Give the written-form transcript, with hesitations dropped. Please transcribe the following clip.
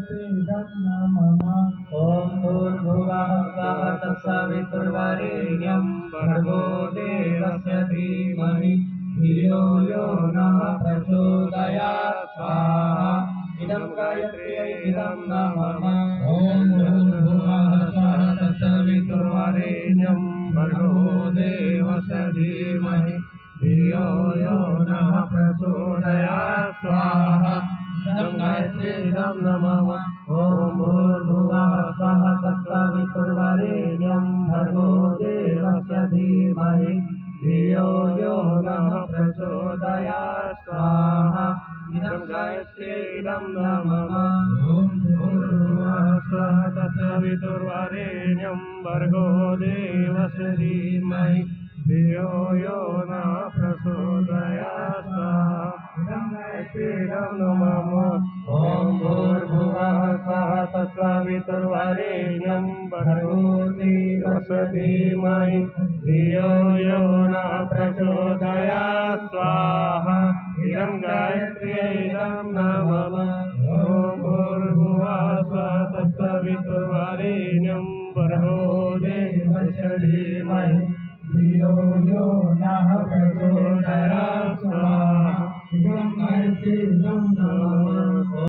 ॐ भूर्भुवः स्वः तत्सवितुर्वरेण्यं भर्गो देवस्य धीमहि धियो यो नः प्रचोदयात् स्वाहा इदं गायत्र्यै इदं नमः ॐ भूर्भुवः स्वः तत्सवितुर्वरेण्यं भर्गो देवस्य धीमहि धियो यो नः प्रचोदयात् स्वाहा इदं गायत्र्यै इदं नमः ॐ भूर्भुवः स्वः तत्सवितुर्वरेण्यं भर्गो देवस्य धीमहि धियो यो नः प्रचोदयात् स्वाहा इदं गायत्र्यै इदं नमः ॐ भूर्भुवः स्वः तत्सवितुर्वरेण्यं भर्गो देवस्य धीमहि धियो यो नः प्रचोदयात् स्वाहा इदं गायत्र्यै इदं नमः ॐ भूर्भुवः स्वः तत्सवितुर्वरेण्यं भर्गो देवस्य धीमहि धियो यो नः प्रचोदयात् स्वाहा इदं गायत्र्यै इदं नमः ॐ भूर्भुवः स्वः तत्सवितुर्वरेण्यं भर्गो देवस्य धीमहि धियो यो नः प्रचोदयात् स्वाहा इदं गायत्र्यै इदं नमः